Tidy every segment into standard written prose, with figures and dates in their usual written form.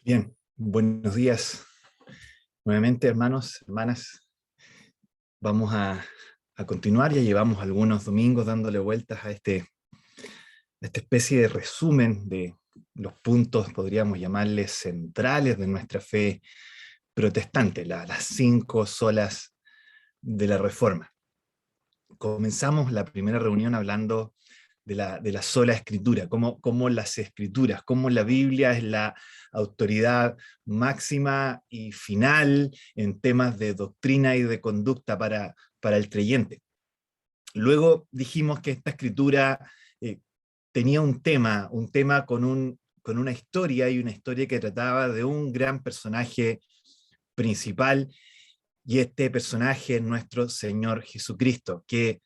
Bien, buenos días nuevamente, hermanos, hermanas. Vamos a continuar. Ya llevamos algunos domingos dándole vueltas a esta especie de resumen de los puntos, podríamos llamarles centrales de nuestra fe protestante, las cinco solas de la Reforma. Comenzamos la primera reunión hablando de la sola escritura, cómo las escrituras, cómo la Biblia es la autoridad máxima y final en temas de doctrina y de conducta para el creyente. Luego dijimos que esta escritura tenía un tema con una historia, y una historia que trataba de un gran personaje principal, y este personaje es nuestro Señor Jesucristo, que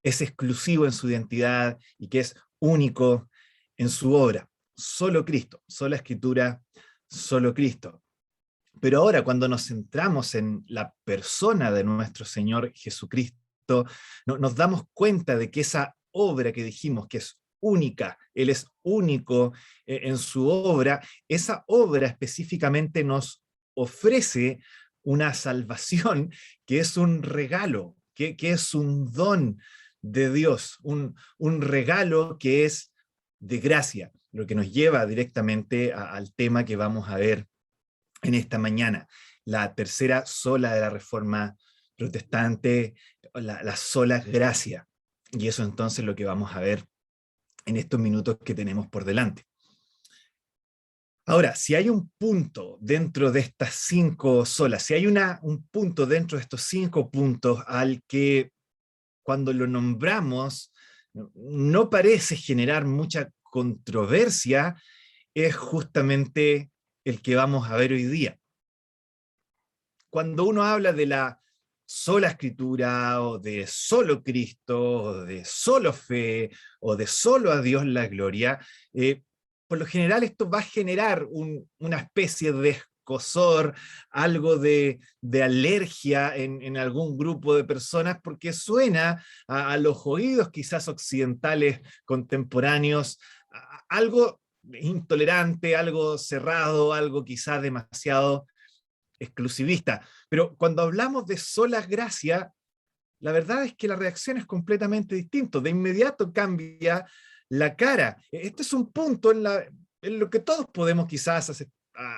es exclusivo en su identidad y que es único en su obra. Solo Cristo, sola escritura, solo Cristo. Pero ahora, cuando nos centramos en la persona de nuestro Señor Jesucristo, nos damos cuenta de que esa obra que dijimos que es única, Él es único en su obra, esa obra específicamente nos ofrece una salvación que es un regalo, que es un don de Dios, un regalo que es de gracia, lo que nos lleva directamente al tema que vamos a ver en esta mañana, la tercera sola de la Reforma protestante, la sola gracia. Y eso entonces es lo que vamos a ver en estos minutos que tenemos por delante. Ahora, si hay un punto dentro de estas cinco solas, si hay un punto dentro de estos cinco puntos al que cuando lo nombramos no parece generar mucha controversia, es justamente el que vamos a ver hoy día. Cuando uno habla de la sola escritura, o de solo Cristo, o de solo fe, o de solo a Dios la gloria, por lo general esto va a generar una especie de escozor, algo de alergia en algún grupo de personas, porque suena a los oídos quizás occidentales contemporáneos algo intolerante, algo cerrado, algo quizás demasiado exclusivista. Pero cuando hablamos de sola gracia, la verdad es que la reacción es completamente distinta. De inmediato cambia la cara. Este es un punto en lo que todos podemos quizás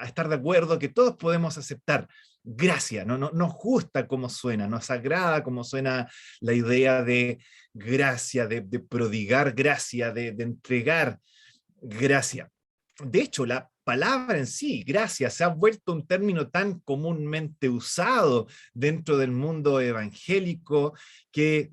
estar de acuerdo, que todos podemos aceptar. Gracia, nos gusta cómo suena, nos agrada cómo suena la idea de gracia, de prodigar gracia, de entregar gracia. De hecho, la palabra en sí, gracia, se ha vuelto un término tan comúnmente usado dentro del mundo evangélico que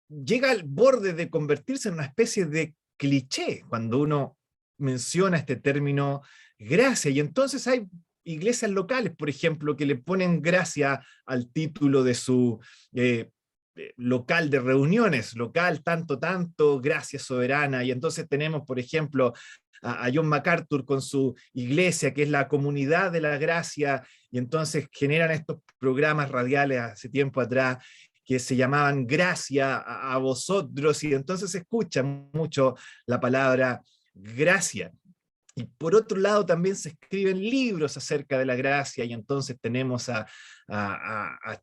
llega al borde de convertirse en una especie de cliché cuando uno menciona este término gracia. Y entonces hay iglesias locales, por ejemplo, que le ponen gracia al título de su local de reuniones, local tanto, tanto, gracia soberana. Y entonces tenemos, por ejemplo, a John MacArthur con su iglesia, que es la comunidad de la gracia, y entonces generan estos programas radiales hace tiempo atrás que se llamaban Gracia a vosotros, y entonces se escucha mucho la palabra gracia. Y por otro lado también se escriben libros acerca de la gracia, y entonces tenemos a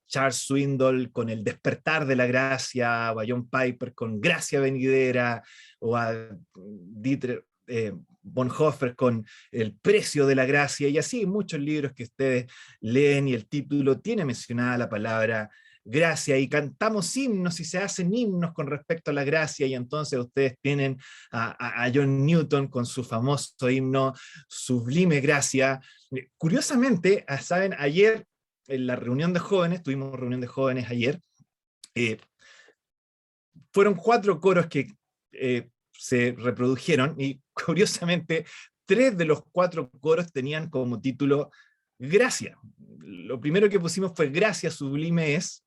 Charles Swindoll con El despertar de la gracia, o a John Piper con Gracia venidera, o a Dietrich Bonhoeffer con El precio de la gracia, y así muchos libros que ustedes leen, y el título tiene mencionada la palabra gracia, y cantamos himnos y se hacen himnos con respecto a la gracia, y entonces ustedes tienen a John Newton con su famoso himno Sublime Gracia. Curiosamente, saben, ayer en la reunión de jóvenes, tuvimos reunión de jóvenes ayer, eh, fueron 4 coros que se reprodujeron, y curiosamente 3 de los 4 coros tenían como título Gracia. Lo primero que pusimos fue Gracia sublime es,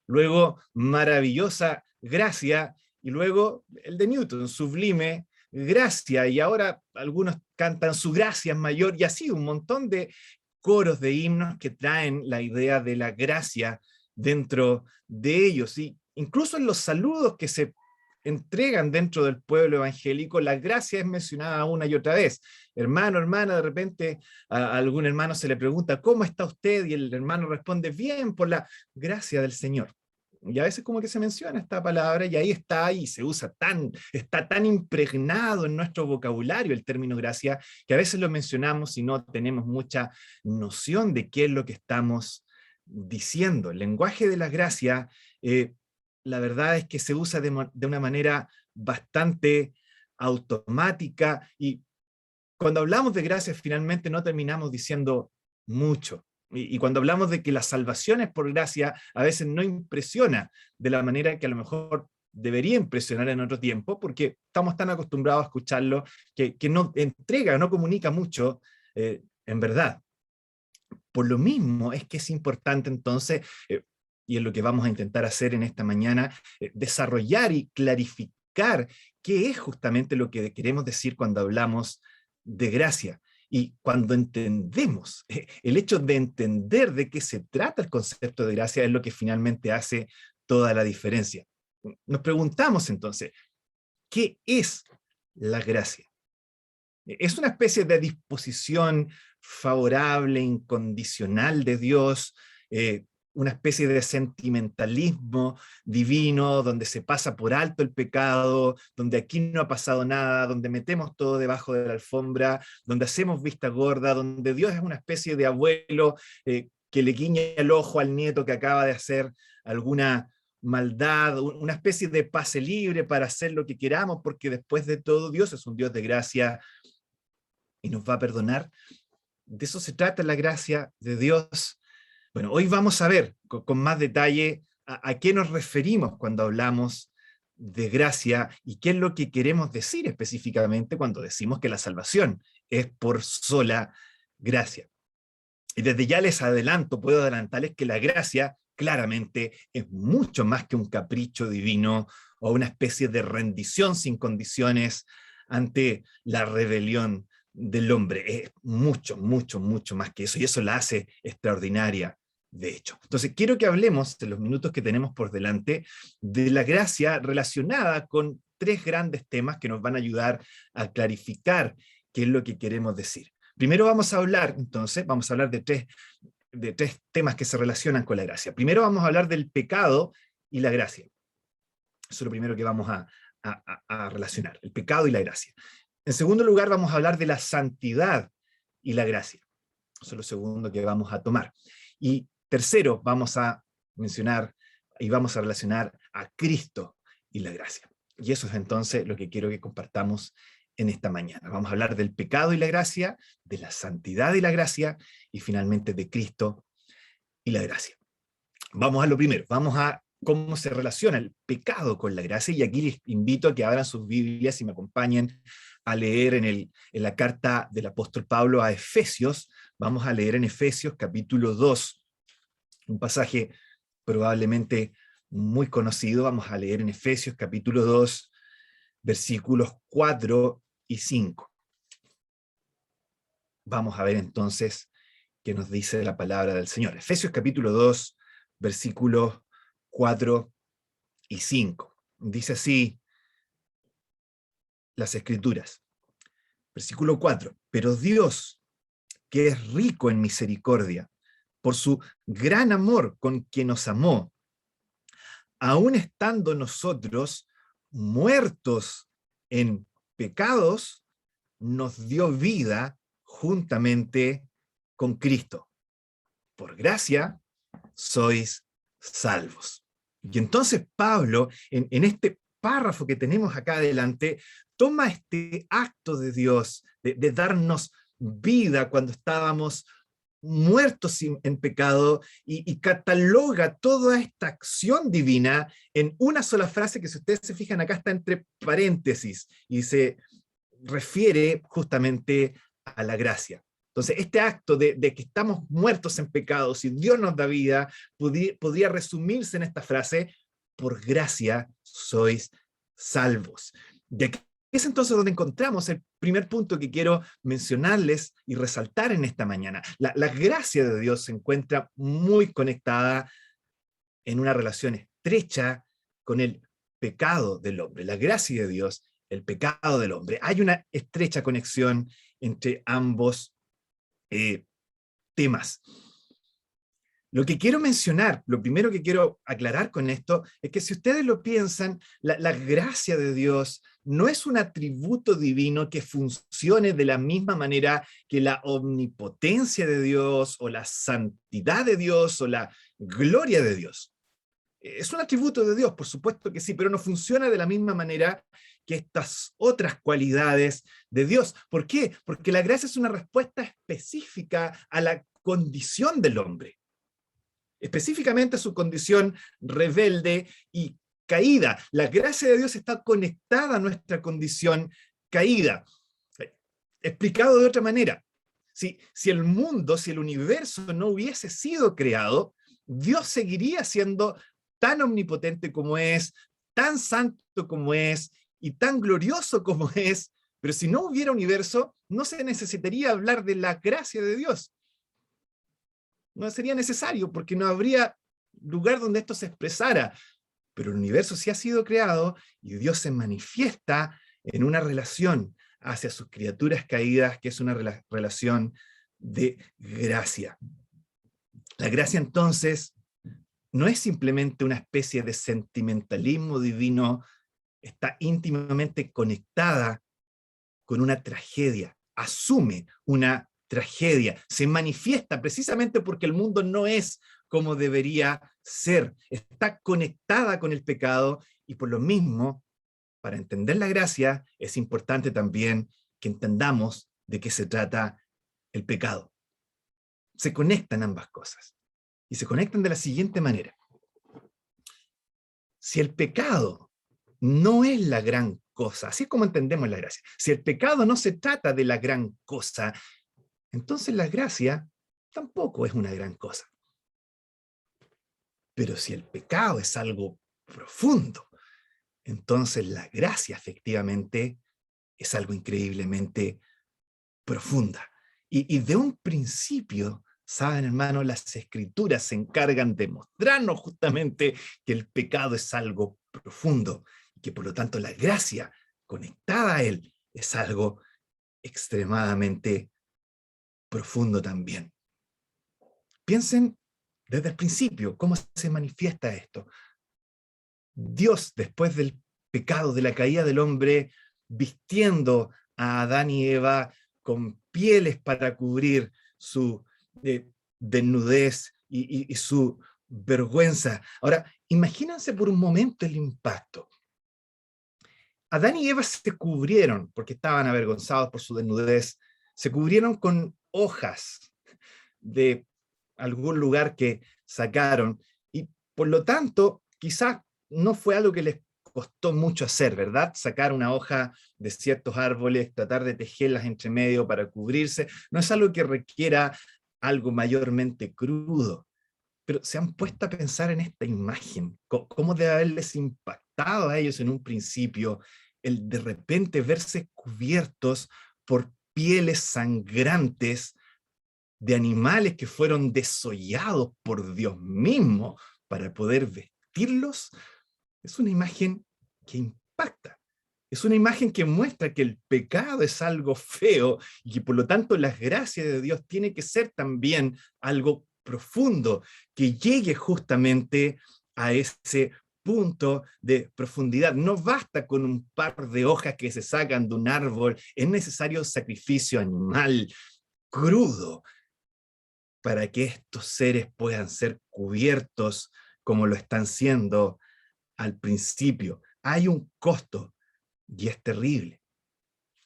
luego Maravillosa Gracia, y luego el de Newton, Sublime Gracia, y ahora algunos cantan Su gracia es mayor, y así un montón de coros de himnos que traen la idea de la gracia dentro de ellos. Y incluso en los saludos que se entregan dentro del pueblo evangélico, la gracia es mencionada una y otra vez. Hermano, hermana, de repente a algún hermano se le pregunta, ¿cómo está usted? Y el hermano responde, bien, por la gracia del Señor. Y a veces como que se menciona esta palabra y ahí está y se usa está tan impregnado en nuestro vocabulario el término gracia, que a veces lo mencionamos y no tenemos mucha noción de qué es lo que estamos diciendo. El lenguaje de la gracia, la verdad es que se usa de una manera bastante automática, y cuando hablamos de gracia finalmente no terminamos diciendo mucho. Y cuando hablamos de que la salvación es por gracia, a veces no impresiona de la manera que a lo mejor debería impresionar en otro tiempo, porque estamos tan acostumbrados a escucharlo que no entrega, no comunica mucho, en verdad. Por lo mismo es que es importante entonces, y es lo que vamos a intentar hacer en esta mañana, desarrollar y clarificar qué es justamente lo que queremos decir cuando hablamos de gracia. Y cuando entendemos, el hecho de entender de qué se trata el concepto de gracia es lo que finalmente hace toda la diferencia. Nos preguntamos entonces, ¿qué es la gracia? ¿Es una especie de disposición favorable, incondicional de Dios, una especie de sentimentalismo divino donde se pasa por alto el pecado, donde aquí no ha pasado nada, donde metemos todo debajo de la alfombra, donde hacemos vista gorda, donde Dios es una especie de abuelo que le guiña el ojo al nieto que acaba de hacer alguna maldad, una especie de pase libre para hacer lo que queramos, porque después de todo Dios es un Dios de gracia y nos va a perdonar? De eso se trata la gracia de Dios. Bueno, hoy vamos a ver con más detalle a qué nos referimos cuando hablamos de gracia y qué es lo que queremos decir específicamente cuando decimos que la salvación es por sola gracia. Y desde ya les adelanto, puedo adelantarles que la gracia claramente es mucho más que un capricho divino o una especie de rendición sin condiciones ante la rebelión del hombre. Es mucho, mucho, mucho más que eso, y eso la hace extraordinaria, de hecho. Entonces, quiero que hablemos, en los minutos que tenemos por delante, de la gracia relacionada con tres grandes temas que nos van a ayudar a clarificar qué es lo que queremos decir. Primero vamos a hablar, entonces, vamos a hablar de tres temas que se relacionan con la gracia. Primero vamos a hablar del pecado y la gracia. Eso es lo primero que vamos a relacionar, el pecado y la gracia. En segundo lugar, vamos a hablar de la santidad y la gracia. Eso es lo segundo que vamos a tomar. Y tercero, vamos a mencionar y vamos a relacionar a Cristo y la gracia. Y eso es entonces lo que quiero que compartamos en esta mañana. Vamos a hablar del pecado y la gracia, de la santidad y la gracia, y finalmente de Cristo y la gracia. Vamos a lo primero, vamos a cómo se relaciona el pecado con la gracia, y aquí les invito a que abran sus Biblias y me acompañen a leer en la carta del apóstol Pablo a Efesios. Vamos a leer en Efesios capítulo 2, un pasaje probablemente muy conocido. Vamos a leer en Efesios capítulo 2, versículos 4 y 5. Vamos a ver entonces qué nos dice la palabra del Señor. Efesios capítulo 2, versículos 4 y 5. Dice así las Escrituras. Versículo 4. Pero Dios, que es rico en misericordia, por su gran amor con que nos amó, aun estando nosotros muertos en pecados, nos dio vida juntamente con Cristo. Por gracia sois salvos. Y entonces Pablo, en este párrafo que tenemos acá adelante, toma este acto de Dios de darnos vida cuando estábamos muertos en pecado, y cataloga toda esta acción divina en una sola frase que, si ustedes se fijan acá, está entre paréntesis y se refiere justamente a la gracia. Entonces, este acto de que estamos muertos en pecados y Dios nos da vida, podría resumirse en esta frase: por gracia sois salvos. De aquí es entonces donde encontramos el primer punto que quiero mencionarles y resaltar en esta mañana. La gracia de Dios se encuentra muy conectada en una relación estrecha con el pecado del hombre, la gracia de Dios, el pecado del hombre. Hay una estrecha conexión entre ambos temas. Lo que quiero mencionar, lo primero que quiero aclarar con esto, es que si ustedes lo piensan, la gracia de Dios no es un atributo divino que funcione de la misma manera que la omnipotencia de Dios, o la santidad de Dios, o la gloria de Dios. Es un atributo de Dios, por supuesto que sí, pero no funciona de la misma manera que estas otras cualidades de Dios. ¿Por qué? Porque la gracia es una respuesta específica a la condición del hombre, específicamente su condición rebelde y caída. La gracia de Dios está conectada a nuestra condición caída. Explicado de otra manera, si el mundo, si el universo no hubiese sido creado, Dios seguiría siendo tan omnipotente como es, tan santo como es, y tan glorioso como es, pero si no hubiera universo, no se necesitaría hablar de la gracia de Dios. No sería necesario, porque no habría lugar donde esto se expresara. Pero el universo sí ha sido creado, y Dios se manifiesta en una relación hacia sus criaturas caídas, que es una relación de gracia. La gracia, entonces, no es simplemente una especie de sentimentalismo divino, está íntimamente conectada con una tragedia, asume una tragedia, se manifiesta precisamente porque el mundo no es como debería ser, está conectada con el pecado, y por lo mismo, para entender la gracia, es importante también que entendamos de qué se trata el pecado. Se conectan ambas cosas, y se conectan de la siguiente manera. Si el pecado no es la gran cosa, así es como entendemos la gracia, si el pecado no se trata de la gran cosa, entonces la gracia tampoco es una gran cosa. Pero si el pecado es algo profundo, entonces la gracia efectivamente es algo increíblemente profunda. Y de un principio, saben, hermanos, las escrituras se encargan de mostrarnos justamente que el pecado es algo profundo, y que por lo tanto la gracia conectada a él es algo extremadamente profundo también. Piensen desde el principio cómo se manifiesta esto. Dios, después del pecado, de la caída del hombre, vistiendo a Adán y Eva con pieles para cubrir su desnudez y su vergüenza. Ahora, imagínense por un momento el impacto. Adán y Eva se cubrieron, porque estaban avergonzados por su desnudez, se cubrieron con hojas de algún lugar que sacaron, y por lo tanto, quizás no fue algo que les costó mucho hacer, ¿verdad? Sacar una hoja de ciertos árboles, tratar de tejerlas entre medio para cubrirse, no es algo que requiera algo mayormente crudo. Pero se han puesto a pensar en esta imagen, cómo debe haberles impactado a ellos en un principio el de repente verse cubiertos por pieles sangrantes de animales que fueron desollados por Dios mismo para poder vestirlos. Es una imagen que impacta. Es una imagen que muestra que el pecado es algo feo, y que por lo tanto la gracia de Dios tiene que ser también algo profundo, que llegue justamente a ese punto de profundidad. No basta con un par de hojas que se sacan de un árbol, es necesario sacrificio animal crudo para que estos seres puedan ser cubiertos como lo están siendo al principio. Hay un costo, y es terrible.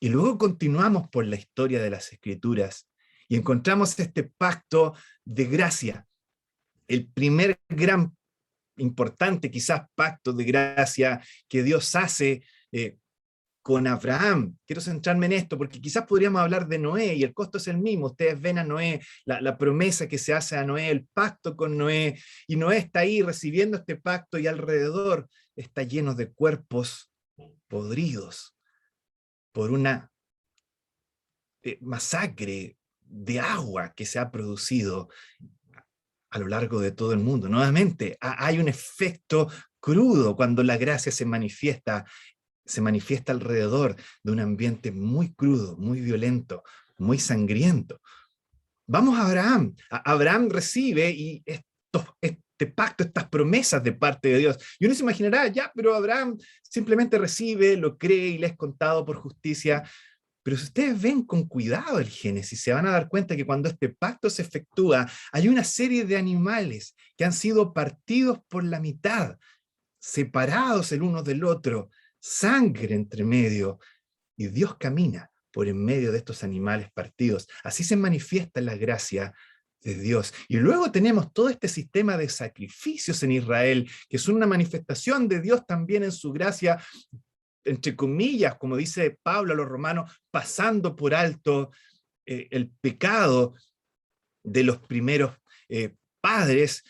Y luego continuamos por la historia de las Escrituras y encontramos este pacto de gracia, el primer gran, importante quizás pacto de gracia que Dios hace con Abraham. Quiero centrarme en esto porque quizás podríamos hablar de Noé, y el costo es el mismo. Ustedes ven a Noé, la promesa que se hace a Noé, el pacto con Noé, y Noé está ahí recibiendo este pacto, y alrededor está lleno de cuerpos podridos por una masacre de agua que se ha producido a lo largo de todo el mundo. Nuevamente, hay un efecto crudo cuando la gracia se manifiesta alrededor de un ambiente muy crudo, muy violento, muy sangriento. Vamos a Abraham. Abraham recibe este pacto, estas promesas de parte de Dios. Y uno se imaginará, ya, pero Abraham simplemente recibe, lo cree y le es contado por justicia. Pero si ustedes ven con cuidado el Génesis, se van a dar cuenta que cuando este pacto se efectúa, hay una serie de animales que han sido partidos por la mitad, separados el uno del otro, sangre entre medio, y Dios camina por en medio de estos animales partidos. Así se manifiesta la gracia de Dios. Y luego tenemos todo este sistema de sacrificios en Israel, que son una manifestación de Dios también en su gracia, entre comillas, como dice Pablo a los romanos, pasando por alto el pecado de los primeros padres,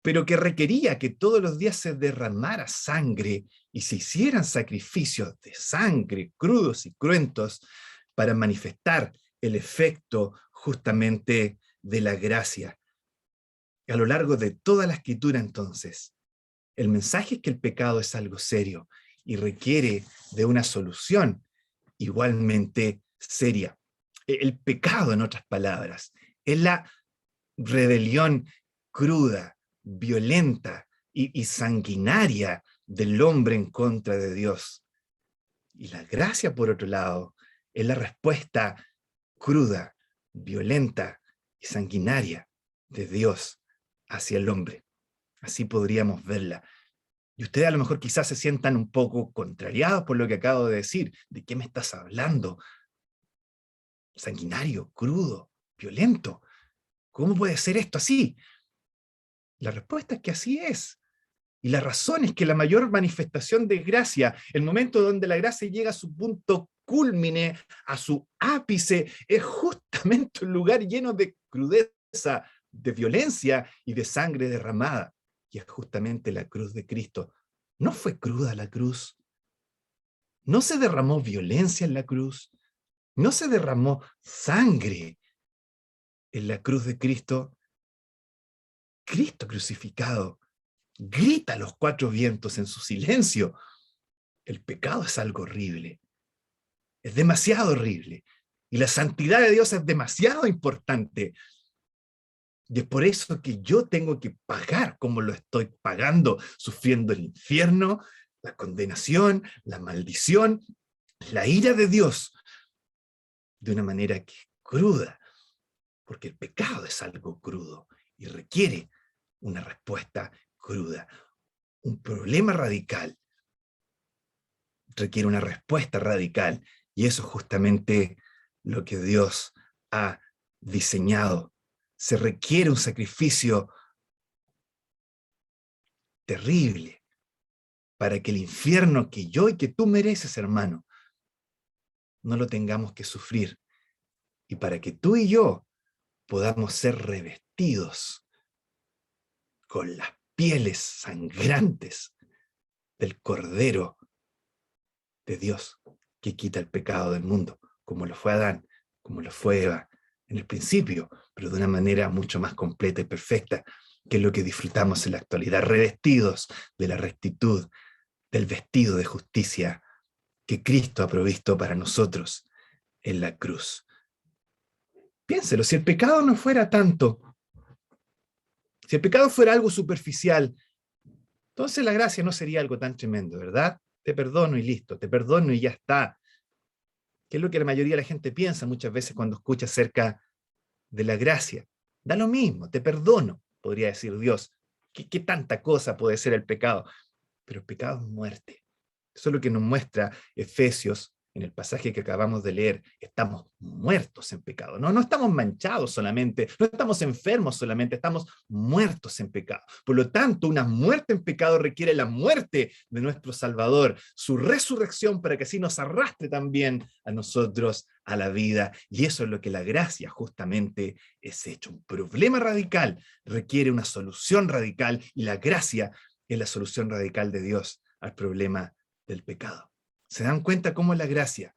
pero que requería que todos los días se derramara sangre y se hicieran sacrificios de sangre crudos y cruentos para manifestar el efecto justamente de la gracia. A lo largo de toda la escritura, entonces, el mensaje es que el pecado es algo serio y requiere de una solución igualmente seria. El pecado, en otras palabras, es la rebelión cruda, violenta y sanguinaria del hombre en contra de Dios. Y la gracia, por otro lado, es la respuesta cruda, violenta y sanguinaria de Dios hacia el hombre. Así podríamos verla. Y ustedes a lo mejor quizás se sientan un poco contrariados por lo que acabo de decir. ¿De qué me estás hablando? Sanguinario, crudo, violento. ¿Cómo puede ser esto así? La respuesta es que así es. Y la razón es que la mayor manifestación de gracia, el momento donde la gracia llega a su punto cúlmine, a su ápice, es justamente un lugar lleno de crudeza, de violencia y de sangre derramada. Y es justamente la cruz de Cristo. ¿No fue cruda la cruz? ¿No se derramó violencia en la cruz? ¿No se derramó sangre en la cruz de Cristo? Cristo crucificado grita a los cuatro vientos en su silencio. El pecado es algo horrible. Es demasiado horrible. Y la santidad de Dios es demasiado importante. Y es por eso que yo tengo que pagar como lo estoy pagando, sufriendo el infierno, la condenación, la maldición, la ira de Dios, de una manera que es cruda, porque el pecado es algo crudo y requiere una respuesta cruda. Un problema radical requiere una respuesta radical, y eso es justamente lo que Dios ha diseñado. Se requiere un sacrificio terrible para que el infierno que yo y que tú mereces, hermano, no lo tengamos que sufrir, y para que tú y yo podamos ser revestidos con las pieles sangrantes del Cordero de Dios que quita el pecado del mundo, como lo fue Adán, como lo fue Eva en el principio, pero de una manera mucho más completa y perfecta, que es lo que disfrutamos en la actualidad, revestidos de la rectitud, del vestido de justicia que Cristo ha provisto para nosotros en la cruz. Piénselo, si el pecado no fuera tanto, si el pecado fuera algo superficial, entonces la gracia no sería algo tan tremendo, ¿verdad? Te perdono y listo, te perdono y ya está. Que es lo que la mayoría de la gente piensa muchas veces cuando escucha acerca de la gracia. Da lo mismo, te perdono, podría decir Dios. ¿Qué tanta cosa puede ser el pecado? Pero el pecado es muerte. Eso es lo que nos muestra Efesios en el pasaje que acabamos de leer. Estamos muertos en pecado. No estamos manchados solamente, no estamos enfermos solamente, estamos muertos en pecado. Por lo tanto, una muerte en pecado requiere la muerte de nuestro Salvador, su resurrección para que así nos arrastre también a nosotros a la vida. Y eso es lo que la gracia justamente es hecho. Un problema radical requiere una solución radical, y la gracia es la solución radical de Dios al problema del pecado. ¿Se dan cuenta cómo la gracia,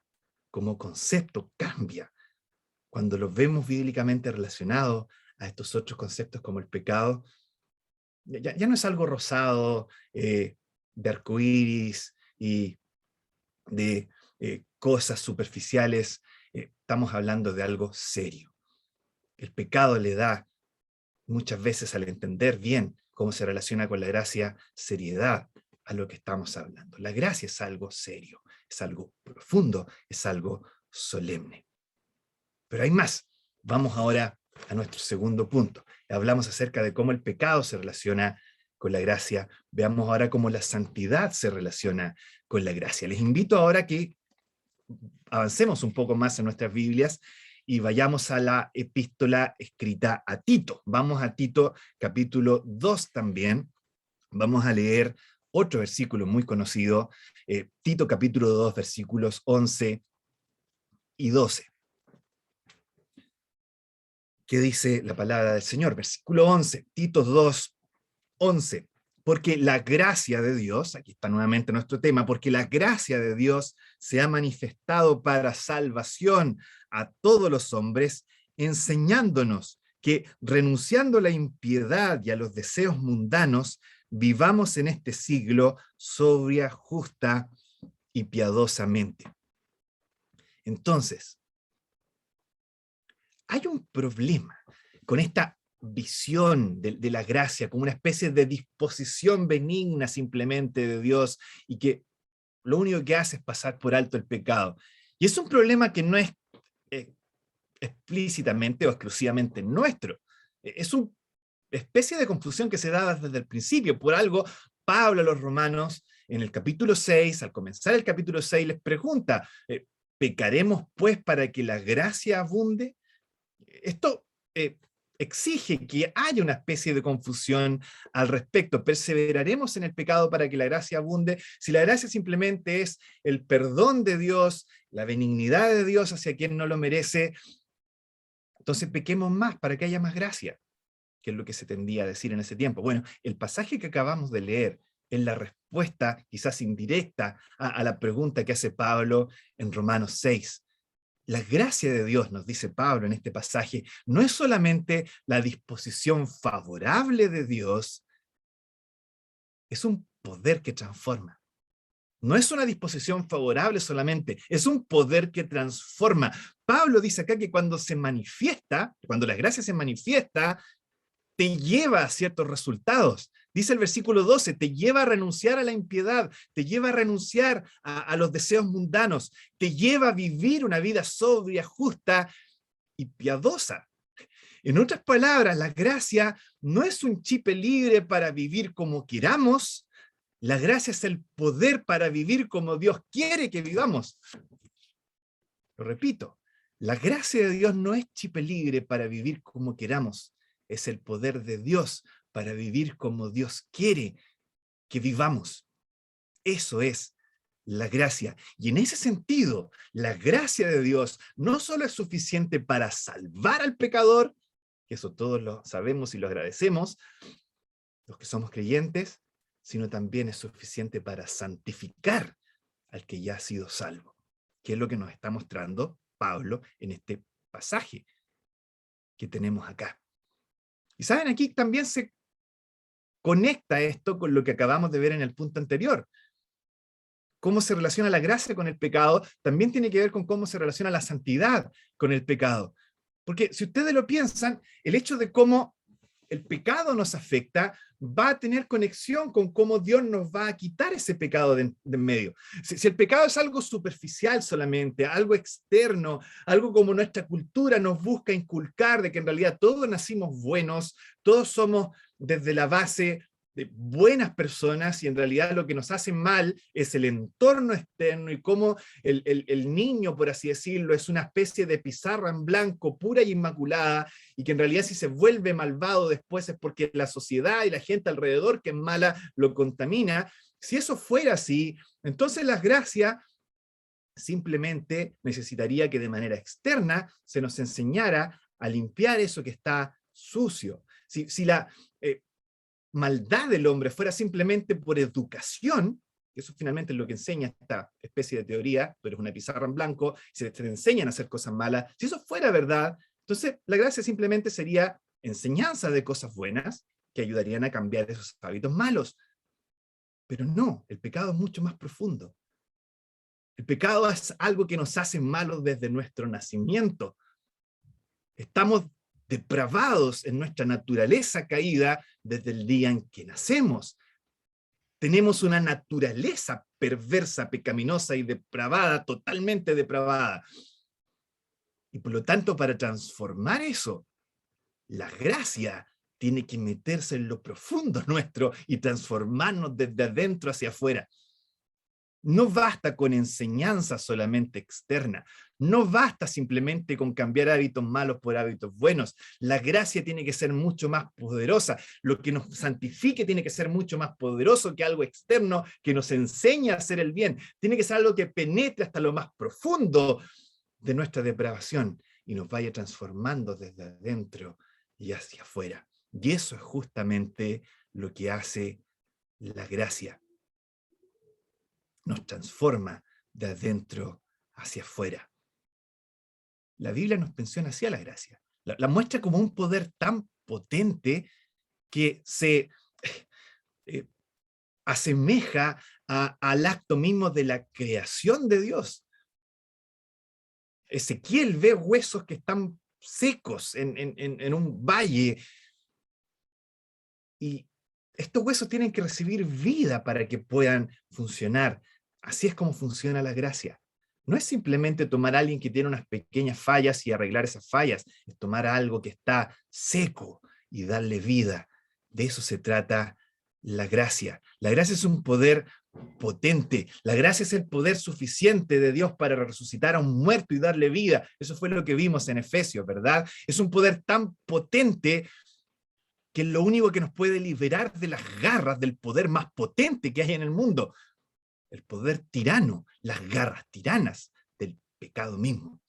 como concepto, cambia cuando lo vemos bíblicamente relacionado a estos otros conceptos como el pecado? ya no es algo rosado, de arcoíris y de cosas superficiales. Estamos hablando de algo serio. El pecado le da muchas veces, al entender bien cómo se relaciona con la gracia, seriedad a lo que estamos hablando. La gracia es algo serio, es algo profundo, es algo solemne. Pero hay más. Vamos ahora a nuestro segundo punto. Hablamos acerca de cómo el pecado se relaciona con la gracia. Veamos ahora cómo la santidad se relaciona con la gracia. Les invito ahora a que avancemos un poco más en nuestras Biblias y vayamos a la epístola escrita a Tito. Vamos a Tito capítulo 2 también. Vamos a leer otro versículo muy conocido, Tito capítulo 2, versículos 11 y 12. ¿Qué dice la palabra del Señor? Versículo 11, Tito 2, 11. Porque la gracia de Dios, aquí está nuevamente nuestro tema, porque la gracia de Dios se ha manifestado para salvación a todos los hombres, enseñándonos que renunciando a la impiedad y a los deseos mundanos, vivamos en este siglo sobria, justa y piadosamente. Entonces, hay un problema con esta visión de la gracia como una especie de disposición benigna simplemente de Dios y que lo único que hace es pasar por alto el pecado. Y es un problema que no es explícitamente o exclusivamente nuestro. Es una especie de confusión que se da desde el principio. Por algo, Pablo a los romanos, en el capítulo 6, al comenzar el capítulo 6, les pregunta, ¿pecaremos pues para que la gracia abunde? Esto exige que haya una especie de confusión al respecto. ¿Perseveraremos en el pecado para que la gracia abunde? Si la gracia simplemente es el perdón de Dios, la benignidad de Dios hacia quien no lo merece, entonces pequemos más para que haya más gracia, que es lo que se tendía a decir en ese tiempo. Bueno, el pasaje que acabamos de leer es la respuesta, quizás indirecta, a la pregunta que hace Pablo en Romanos 6. La gracia de Dios, nos dice Pablo en este pasaje, no es solamente la disposición favorable de Dios, es un poder que transforma. No es una disposición favorable solamente, es un poder que transforma. Pablo dice acá que cuando se manifiesta, cuando la gracia se manifiesta, te lleva a ciertos resultados. Dice el versículo 12, te lleva a renunciar a la impiedad, te lleva a renunciar a los deseos mundanos, te lleva a vivir una vida sobria, justa y piadosa. En otras palabras, la gracia no es un chip libre para vivir como queramos, la gracia es el poder para vivir como Dios quiere que vivamos. Lo repito, la gracia de Dios no es chip libre para vivir como queramos, es el poder de Dios para vivir como Dios quiere que vivamos. Eso es la gracia. Y en ese sentido, la gracia de Dios no solo es suficiente para salvar al pecador, que eso todos lo sabemos y lo agradecemos, los que somos creyentes, sino también es suficiente para santificar al que ya ha sido salvo, que es lo que nos está mostrando Pablo en este pasaje que tenemos acá. Y saben, aquí también se conecta esto con lo que acabamos de ver en el punto anterior. Cómo se relaciona la gracia con el pecado también tiene que ver con cómo se relaciona la santidad con el pecado. Porque si ustedes lo piensan, el hecho de cómo el pecado nos afecta va a tener conexión con cómo Dios nos va a quitar ese pecado de en medio. Si el pecado es algo superficial solamente, algo externo, algo como nuestra cultura nos busca inculcar de que en realidad todos nacimos buenos, todos somos desde la base de buenas personas y en realidad lo que nos hace mal es el entorno externo y cómo el niño, por así decirlo, es una especie de pizarra en blanco pura y inmaculada y que en realidad si se vuelve malvado después es porque la sociedad y la gente alrededor que es mala lo contamina. Si eso fuera así, entonces la gracia simplemente necesitaría que de manera externa se nos enseñara a limpiar eso que está sucio. Si la maldad del hombre fuera simplemente por educación, que eso finalmente es lo que enseña esta especie de teoría, tú eres una pizarra en blanco, se te enseñan a hacer cosas malas, si eso fuera verdad, entonces la gracia simplemente sería enseñanza de cosas buenas que ayudarían a cambiar esos hábitos malos. Pero no, el pecado es mucho más profundo. El pecado es algo que nos hace malos desde nuestro nacimiento. Estamos depravados en nuestra naturaleza caída desde el día en que nacemos. Tenemos una naturaleza perversa, pecaminosa y depravada, totalmente depravada. Y por lo tanto, para transformar eso, la gracia tiene que meterse en lo profundo nuestro y transformarnos desde adentro hacia afuera. No basta con enseñanza solamente externa. No basta simplemente con cambiar hábitos malos por hábitos buenos. La gracia tiene que ser mucho más poderosa. Lo que nos santifique tiene que ser mucho más poderoso que algo externo que nos enseñe a hacer el bien. Tiene que ser algo que penetre hasta lo más profundo de nuestra depravación y nos vaya transformando desde adentro y hacia afuera. Y eso es justamente lo que hace la gracia. Nos transforma de adentro hacia afuera. La Biblia nos menciona así a la gracia. La muestra como un poder tan potente que se asemeja al acto mismo de la creación de Dios. Ezequiel ve huesos que están secos en un valle y estos huesos tienen que recibir vida para que puedan funcionar. Así es como funciona la gracia. No es simplemente tomar a alguien que tiene unas pequeñas fallas y arreglar esas fallas, es tomar a algo que está seco y darle vida. De eso se trata la gracia. La gracia es un poder potente. La gracia es el poder suficiente de Dios para resucitar a un muerto y darle vida. Eso fue lo que vimos en Efesios, ¿verdad? Es un poder tan potente que es lo único que nos puede liberar de las garras del poder más potente que hay en el mundo. El poder tirano, las garras tiranas del pecado mismo.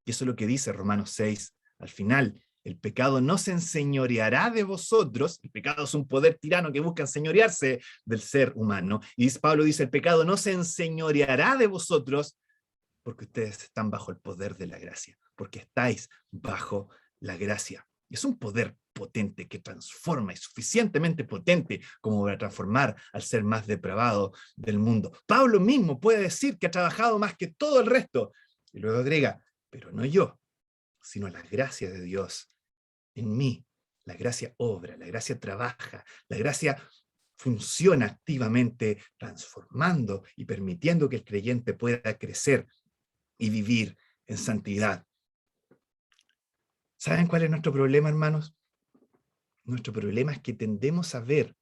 Y eso es lo que dice Romanos 6 al final. El pecado no se enseñoreará de vosotros. El pecado es un poder tirano que busca enseñorearse del ser humano. Y Pablo dice, el pecado no se enseñoreará de vosotros porque ustedes están bajo el poder de la gracia, porque estáis bajo la gracia. Y es un poder potente que transforma, y suficientemente potente como para transformar al ser más depravado del mundo. Pablo mismo puede decir que ha trabajado más que todo el resto. Y luego agrega, pero no yo, sino la gracia de Dios en mí. La gracia obra, la gracia trabaja, la gracia funciona activamente, transformando y permitiendo que el creyente pueda crecer y vivir en santidad. ¿Saben cuál es nuestro problema, hermanos? Nuestro problema es que tendemos a ver,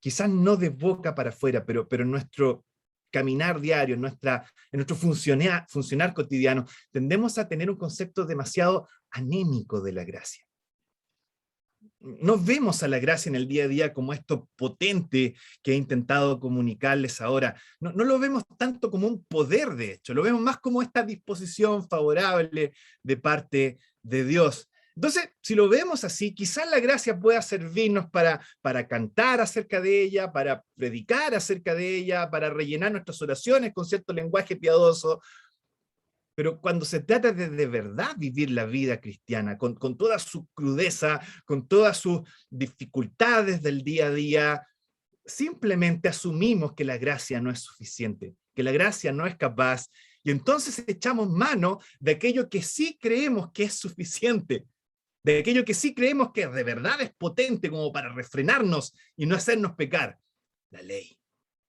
quizás no de boca para afuera, pero en nuestro caminar diario, en nuestro funcionar cotidiano, tendemos a tener un concepto demasiado anémico de la gracia. No vemos a la gracia en el día a día como esto potente que he intentado comunicarles ahora. No lo vemos tanto como un poder, de hecho, lo vemos más como esta disposición favorable de parte de Dios. Entonces, si lo vemos así, quizás la gracia pueda servirnos para cantar acerca de ella, para predicar acerca de ella, para rellenar nuestras oraciones con cierto lenguaje piadoso. Pero cuando se trata de verdad vivir la vida cristiana, con toda su crudeza, con todas sus dificultades del día a día, simplemente asumimos que la gracia no es suficiente, que la gracia no es capaz, y entonces echamos mano de aquello que sí creemos que es suficiente, de aquello que sí creemos que de verdad es potente como para refrenarnos y no hacernos pecar, la ley,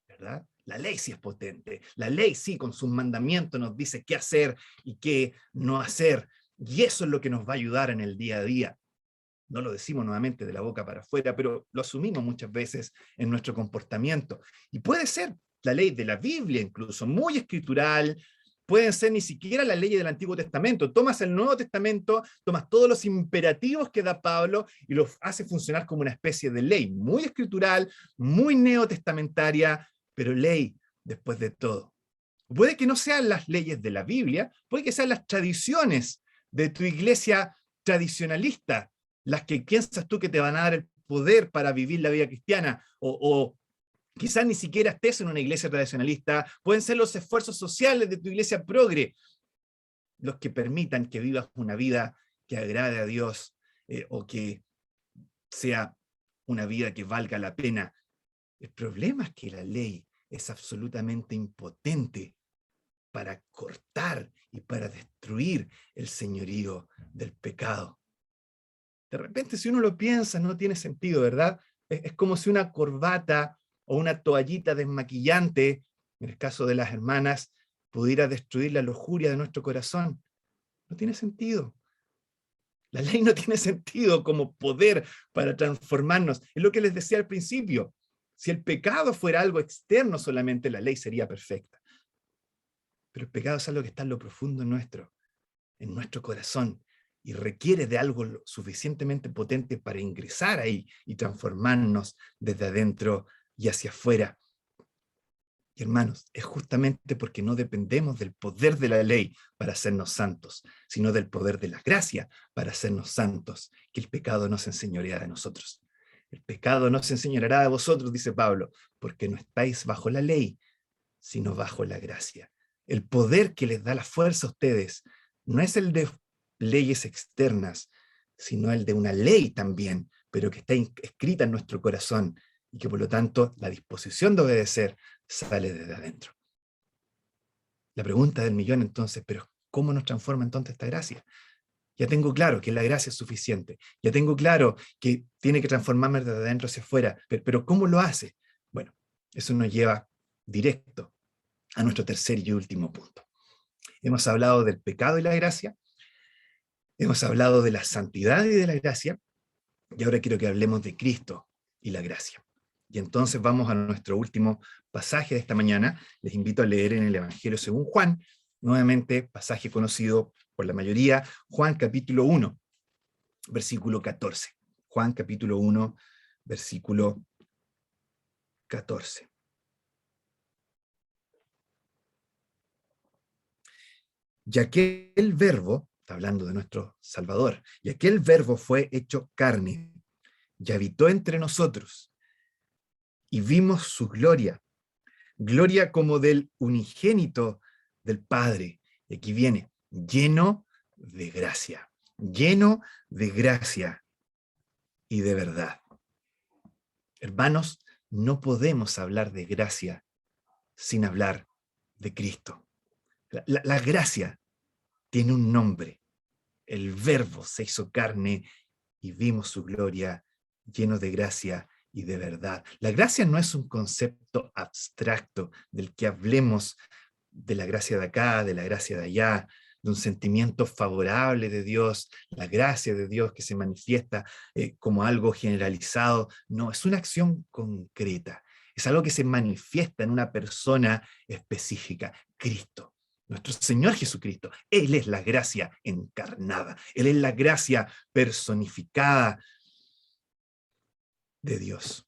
¿verdad? La ley sí es potente. La ley sí, con sus mandamientos, nos dice qué hacer y qué no hacer. Y eso es lo que nos va a ayudar en el día a día. No lo decimos nuevamente de la boca para afuera, pero lo asumimos muchas veces en nuestro comportamiento. Y puede ser la ley de la Biblia, incluso, muy escritural. Pueden ser ni siquiera las leyes del Antiguo Testamento. Tomas el Nuevo Testamento, tomas todos los imperativos que da Pablo y los hace funcionar como una especie de ley, muy escritural, muy neotestamentaria, pero ley después de todo. Puede que no sean las leyes de la Biblia, puede que sean las tradiciones de tu iglesia tradicionalista, las que piensas tú que te van a dar el poder para vivir la vida cristiana, o quizás ni siquiera estés en una iglesia tradicionalista, pueden ser los esfuerzos sociales de tu iglesia progre, los que permitan que vivas una vida que agrade a Dios o que sea una vida que valga la pena. El problema es que la ley es absolutamente impotente para cortar y para destruir el señorío del pecado. De repente, si uno lo piensa, no tiene sentido, ¿verdad? Es como si una corbata o una toallita desmaquillante, en el caso de las hermanas, pudiera destruir la lujuria de nuestro corazón. No tiene sentido. La ley no tiene sentido como poder para transformarnos. Es lo que les decía al principio. Si el pecado fuera algo externo solamente, la ley sería perfecta. Pero el pecado es algo que está en lo profundo en nuestro corazón, y requiere de algo suficientemente potente para ingresar ahí y transformarnos desde adentro y hacia afuera. Y hermanos, es justamente porque no dependemos del poder de la ley para hacernos santos, sino del poder de la gracia para hacernos santos, que el pecado nos enseñoreará de nosotros. El pecado no se enseñoreará de vosotros, dice Pablo, porque no estáis bajo la ley, sino bajo la gracia. El poder que les da la fuerza a ustedes no es el de leyes externas, sino el de una ley también, pero que está escrita en nuestro corazón, y que por lo tanto la disposición de obedecer sale desde adentro. La pregunta del millón entonces, pero ¿cómo nos transforma entonces esta gracia? Ya tengo claro que la gracia es suficiente, ya tengo claro que tiene que transformarme desde adentro hacia afuera, pero ¿cómo lo hace? Bueno, eso nos lleva directo a nuestro tercer y último punto. Hemos hablado del pecado y la gracia, hemos hablado de la santidad y de la gracia, y ahora quiero que hablemos de Cristo y la gracia. Y entonces vamos a nuestro último pasaje de esta mañana. Les invito a leer en el Evangelio según Juan, nuevamente pasaje conocido por la mayoría, Juan capítulo 1, versículo 14. Juan capítulo 1, versículo 14. Y aquel verbo, está hablando de nuestro Salvador, y aquel verbo fue hecho carne y habitó entre nosotros, y vimos su gloria, gloria como del unigénito del Padre. Y aquí viene, lleno de gracia y de verdad. Hermanos, no podemos hablar de gracia sin hablar de Cristo. La gracia tiene un nombre. El Verbo se hizo carne y vimos su gloria, lleno de gracia y de verdad. La gracia no es un concepto abstracto del que hablemos de la gracia de acá, de la gracia de allá, de un sentimiento favorable de Dios, la gracia de Dios que se manifiesta como algo generalizado. No, es una acción concreta. Es algo que se manifiesta en una persona específica, Cristo. Nuestro Señor Jesucristo. Él es la gracia encarnada. Él es la gracia personificada de Dios.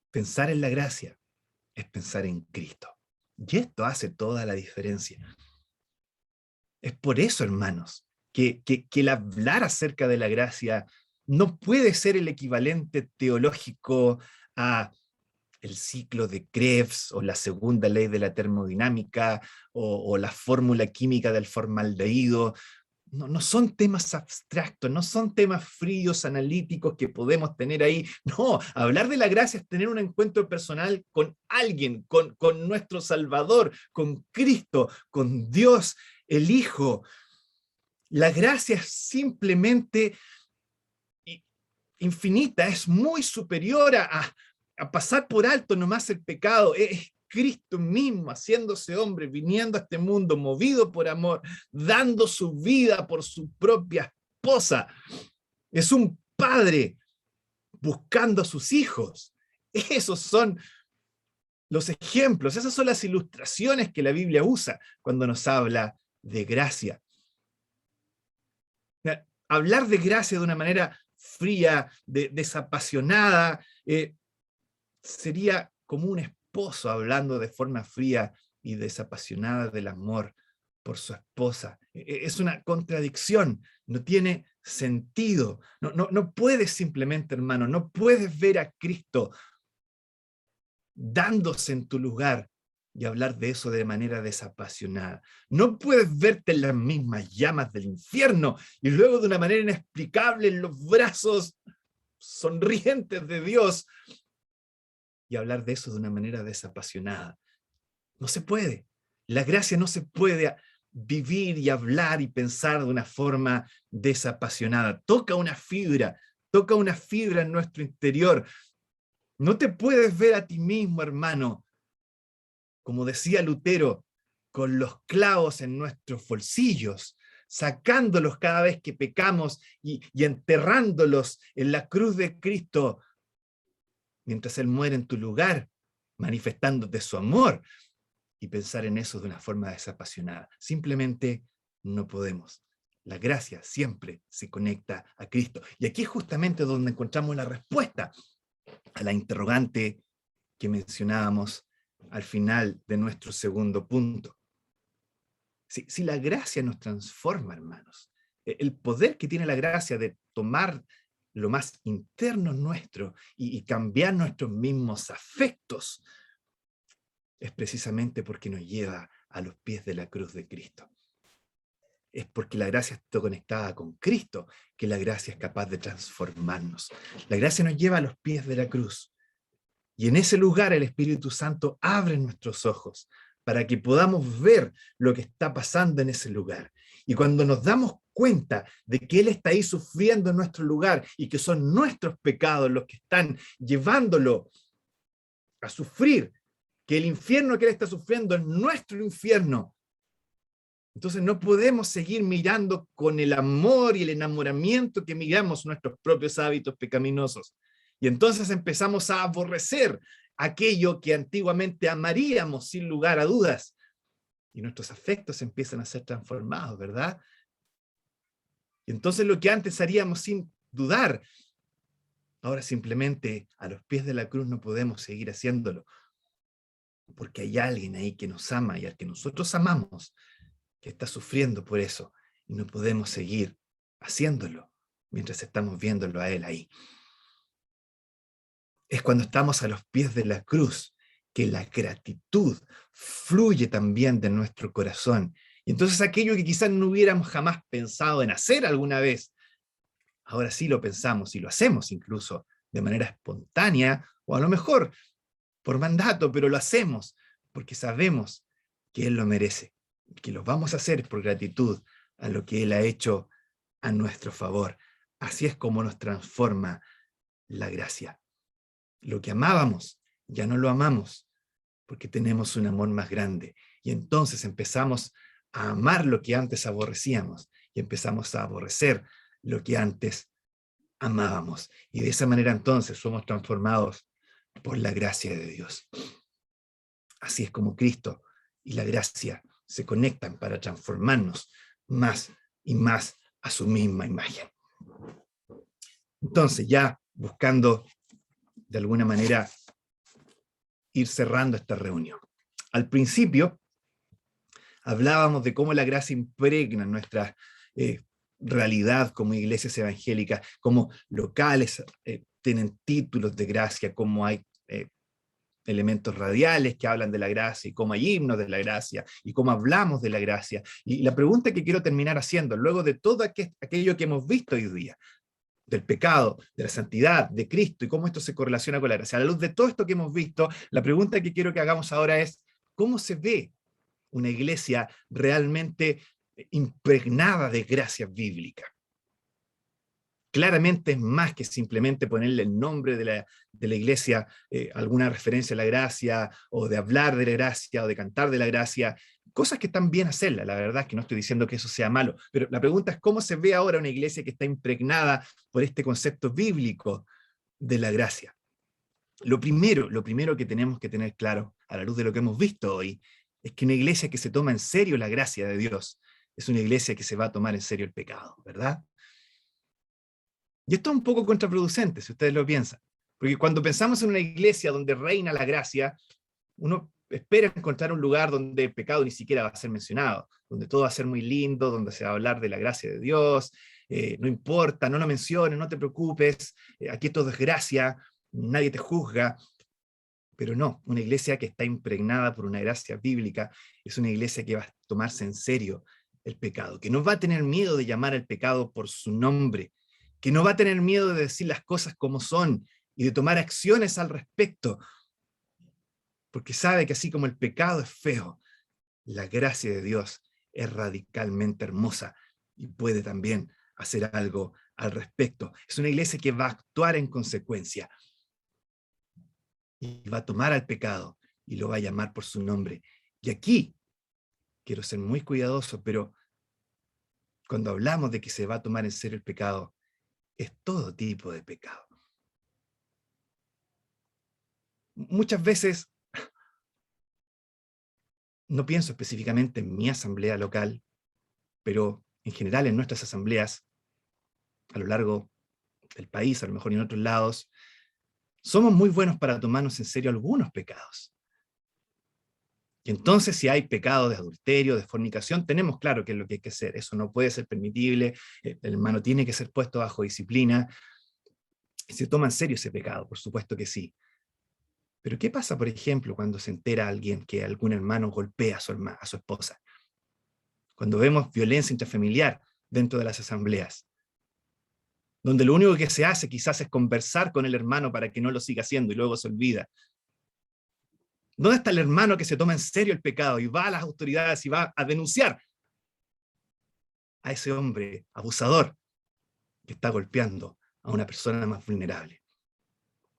Pensar en la gracia es pensar en Cristo. Y esto hace toda la diferencia. Es por eso, hermanos, que el hablar acerca de la gracia no puede ser el equivalente teológico a el ciclo de Krebs o la segunda ley de la termodinámica o la fórmula química del formaldehído. No son temas abstractos, no son temas fríos, analíticos que podemos tener ahí. No, hablar de la gracia es tener un encuentro personal con alguien, con nuestro Salvador, con Cristo, con Dios, el Hijo. La gracia es simplemente infinita, es muy superior a pasar por alto nomás el pecado. Es Cristo mismo haciéndose hombre, viniendo a este mundo, movido por amor, dando su vida por su propia esposa. Es un padre buscando a sus hijos. Esos son los ejemplos, esas son las ilustraciones que la Biblia usa cuando nos habla de gracia. Hablar de gracia de una manera fría, desapasionada, sería como un esposo hablando de forma fría y desapasionada del amor por su esposa. Es una contradicción, no tiene sentido. No puedes simplemente, hermano, no puedes ver a Cristo dándose en tu lugar y hablar de eso de manera desapasionada. No puedes verte en las mismas llamas del infierno y luego de una manera inexplicable en los brazos sonrientes de Dios y hablar de eso de una manera desapasionada. No se puede. La gracia no se puede vivir y hablar y pensar de una forma desapasionada. Toca una fibra en nuestro interior. No te puedes ver a ti mismo, hermano, como decía Lutero, con los clavos en nuestros bolsillos, sacándolos cada vez que pecamos y enterrándolos en la cruz de Cristo, mientras Él muere en tu lugar, manifestándote su amor, y pensar en eso de una forma desapasionada. Simplemente no podemos. La gracia siempre se conecta a Cristo. Y aquí es justamente donde encontramos la respuesta a la interrogante que mencionábamos al final de nuestro segundo punto. Si la gracia nos transforma, hermanos, el poder que tiene la gracia de tomar lo más interno nuestro y cambiar nuestros mismos afectos, es precisamente porque nos lleva a los pies de la cruz de Cristo. Es porque la gracia está conectada con Cristo que la gracia es capaz de transformarnos. La gracia nos lleva a los pies de la cruz. Y en ese lugar el Espíritu Santo abre nuestros ojos para que podamos ver lo que está pasando en ese lugar. Y cuando nos damos cuenta de que Él está ahí sufriendo en nuestro lugar y que son nuestros pecados los que están llevándolo a sufrir, que el infierno que Él está sufriendo es nuestro infierno, entonces no podemos seguir mirando con el amor y el enamoramiento que miramos nuestros propios hábitos pecaminosos. Y entonces empezamos a aborrecer aquello que antiguamente amaríamos sin lugar a dudas. Y nuestros afectos empiezan a ser transformados, ¿verdad? Y entonces lo que antes haríamos sin dudar, ahora simplemente a los pies de la cruz no podemos seguir haciéndolo. Porque hay alguien ahí que nos ama y al que nosotros amamos, que está sufriendo por eso, y no podemos seguir haciéndolo mientras estamos viéndolo a Él ahí. Es cuando estamos a los pies de la cruz que la gratitud fluye también de nuestro corazón. Y entonces aquello que quizás no hubiéramos jamás pensado en hacer alguna vez, ahora sí lo pensamos y lo hacemos incluso de manera espontánea, o a lo mejor por mandato, pero lo hacemos porque sabemos que Él lo merece, que lo vamos a hacer por gratitud a lo que Él ha hecho a nuestro favor. Así es como nos transforma la gracia. Lo que amábamos, ya no lo amamos, porque tenemos un amor más grande. Y entonces empezamos a amar lo que antes aborrecíamos, y empezamos a aborrecer lo que antes amábamos. Y de esa manera entonces somos transformados por la gracia de Dios. Así es como Cristo y la gracia se conectan para transformarnos más y más a su misma imagen. Entonces, ya buscando de alguna manera ir cerrando esta reunión. Al principio hablábamos de cómo la gracia impregna nuestra realidad como iglesias evangélicas, como locales tienen títulos de gracia, como hay elementos radiales que hablan de la gracia y cómo hay himnos de la gracia y cómo hablamos de la gracia. Y la pregunta que quiero terminar haciendo, luego de todo aquello que hemos visto hoy día, del pecado, de la santidad, de Cristo y cómo esto se correlaciona con la gracia, a la luz de todo esto que hemos visto, la pregunta que quiero que hagamos ahora es, ¿cómo se ve una iglesia realmente impregnada de gracia bíblica? Claramente es más que simplemente ponerle el nombre de la iglesia, alguna referencia a la gracia, o de hablar de la gracia, o de cantar de la gracia, cosas que están bien hacerlas, la verdad es que no estoy diciendo que eso sea malo, pero la pregunta es cómo se ve ahora una iglesia que está impregnada por este concepto bíblico de la gracia. Lo primero que tenemos que tener claro, a la luz de lo que hemos visto hoy, es que una iglesia que se toma en serio la gracia de Dios, es una iglesia que se va a tomar en serio el pecado, ¿verdad? Y esto es un poco contraproducente, si ustedes lo piensan. Porque cuando pensamos en una iglesia donde reina la gracia, uno espera encontrar un lugar donde el pecado ni siquiera va a ser mencionado, donde todo va a ser muy lindo, donde se va a hablar de la gracia de Dios, no importa, no lo menciones, no te preocupes, aquí todo es gracia, nadie te juzga. Pero no, una iglesia que está impregnada por una gracia bíblica es una iglesia que va a tomarse en serio el pecado, que no va a tener miedo de llamar al pecado por su nombre, que no va a tener miedo de decir las cosas como son y de tomar acciones al respecto, porque sabe que así como el pecado es feo, la gracia de Dios es radicalmente hermosa y puede también hacer algo al respecto. Es una iglesia que va a actuar en consecuencia y va a tomar al pecado y lo va a llamar por su nombre. Y aquí quiero ser muy cuidadoso, pero cuando hablamos de que se va a tomar en serio el pecado, es todo tipo de pecado. Muchas veces, no pienso específicamente en mi asamblea local, pero en general en nuestras asambleas, a lo largo del país, a lo mejor y en otros lados, somos muy buenos para tomarnos en serio algunos pecados. Y entonces, si hay pecado de adulterio, de fornicación, tenemos claro qué es lo que hay que hacer. Eso no puede ser permitible, el hermano tiene que ser puesto bajo disciplina. Y se toma en serio ese pecado, por supuesto que sí. Pero ¿qué pasa, por ejemplo, cuando se entera alguien que algún hermano golpea a su esposa? Cuando vemos violencia intrafamiliar dentro de las asambleas, donde lo único que se hace quizás es conversar con el hermano para que no lo siga haciendo y luego se olvida. ¿Dónde está el hermano que se toma en serio el pecado y va a las autoridades y va a denunciar a ese hombre abusador que está golpeando a una persona más vulnerable?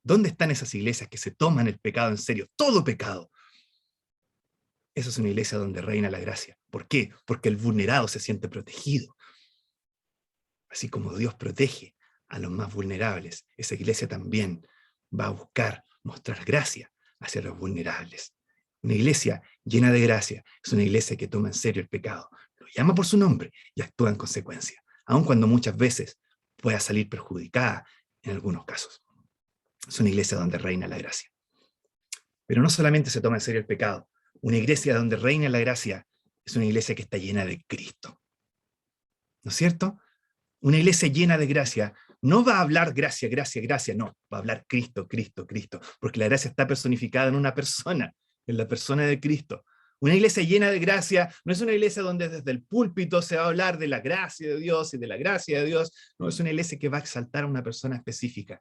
¿Dónde están esas iglesias que se toman el pecado en serio? Todo pecado. Esa es una iglesia donde reina la gracia. ¿Por qué? Porque el vulnerado se siente protegido. Así como Dios protege a los más vulnerables, esa iglesia también va a buscar mostrar gracia hacia los vulnerables. Una iglesia llena de gracia es una iglesia que toma en serio el pecado, lo llama por su nombre y actúa en consecuencia, aun cuando muchas veces pueda salir perjudicada en algunos casos. Es una iglesia donde reina la gracia. Pero no solamente se toma en serio el pecado, una iglesia donde reina la gracia es una iglesia que está llena de Cristo. ¿No es cierto? Una iglesia llena de gracia no va a hablar gracia, gracia, gracia, no, va a hablar Cristo, Cristo, Cristo, porque la gracia está personificada en una persona, en la persona de Cristo. Una iglesia llena de gracia no es una iglesia donde desde el púlpito se va a hablar de la gracia de Dios y de la gracia de Dios, no, es una iglesia que va a exaltar a una persona específica,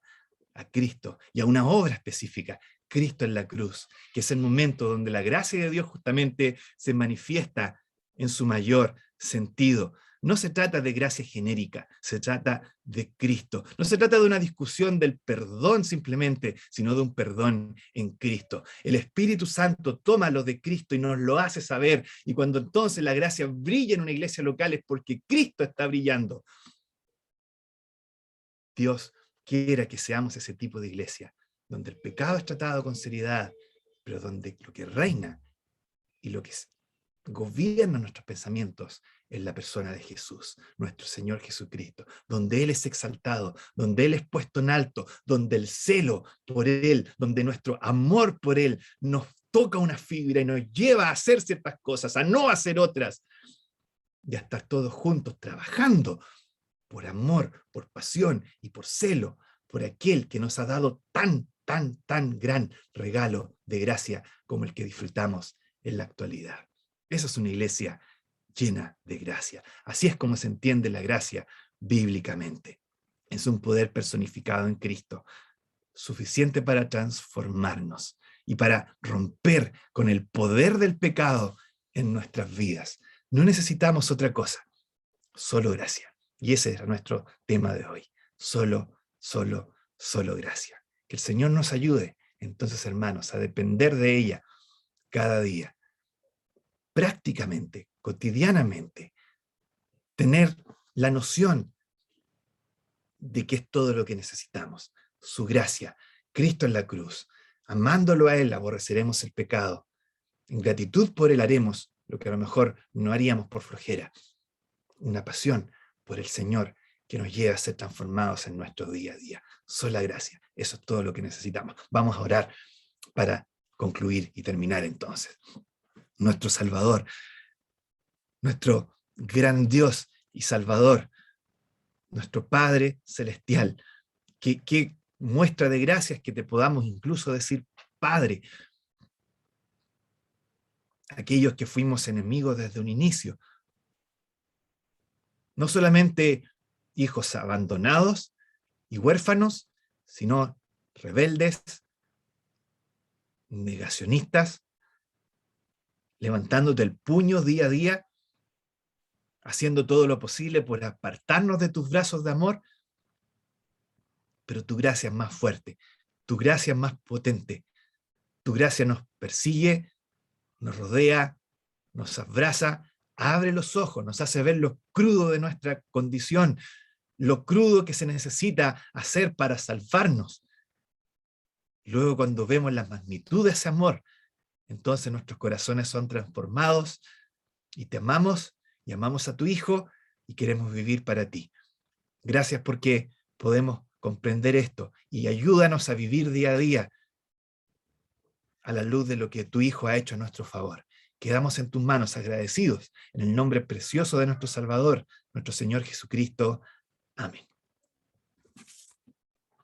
a Cristo y a una obra específica, Cristo en la cruz, que es el momento donde la gracia de Dios justamente se manifiesta en su mayor sentido. No se trata de gracia genérica, se trata de Cristo. No se trata de una discusión del perdón simplemente, sino de un perdón en Cristo. El Espíritu Santo toma lo de Cristo y nos lo hace saber. Y cuando entonces la gracia brilla en una iglesia local es porque Cristo está brillando. Dios quiera que seamos ese tipo de iglesia, donde el pecado es tratado con seriedad, pero donde lo que reina y lo que gobierna nuestros pensamientos es la persona de Jesús, nuestro Señor Jesucristo, donde Él es exaltado, donde Él es puesto en alto, donde el celo por Él, donde nuestro amor por Él nos toca una fibra y nos lleva a hacer ciertas cosas, a no hacer otras, y a estar todos juntos trabajando por amor, por pasión y por celo, por aquel que nos ha dado tan, tan, tan gran regalo de gracia como el que disfrutamos en la actualidad. Esa es una iglesia llena de gracia. Así es como se entiende la gracia bíblicamente. Es un poder personificado en Cristo, suficiente para transformarnos y para romper con el poder del pecado en nuestras vidas. No necesitamos otra cosa, solo gracia. Y ese era nuestro tema de hoy. Solo, solo, solo gracia. Que el Señor nos ayude, entonces, hermanos, a depender de ella cada día, prácticamente, cotidianamente, tener la noción de que es todo lo que necesitamos. Su gracia, Cristo en la cruz. Amándolo a Él, aborreceremos el pecado. En gratitud por Él haremos lo que a lo mejor no haríamos por flojera. Una pasión por el Señor que nos lleve a ser transformados en nuestro día a día. Sola gracia, eso es todo lo que necesitamos. Vamos a orar para concluir y terminar entonces. Nuestro Salvador, nuestro gran Dios y Salvador, nuestro Padre Celestial, que muestra de gracias que te podamos incluso decir Padre. Aquellos que fuimos enemigos desde un inicio, no solamente hijos abandonados y huérfanos, sino rebeldes, negacionistas, levantándote el puño día a día, haciendo todo lo posible por apartarnos de tus brazos de amor, pero tu gracia es más fuerte, tu gracia es más potente, tu gracia nos persigue, nos rodea, nos abraza, abre los ojos, nos hace ver lo crudo de nuestra condición, lo crudo que se necesita hacer para salvarnos. Luego, cuando vemos la magnitud de ese amor, entonces nuestros corazones son transformados y te amamos y amamos a tu Hijo y queremos vivir para ti. Gracias porque podemos comprender esto y ayúdanos a vivir día a día a la luz de lo que tu Hijo ha hecho a nuestro favor. Quedamos en tus manos agradecidos en el nombre precioso de nuestro Salvador, nuestro Señor Jesucristo. Amén.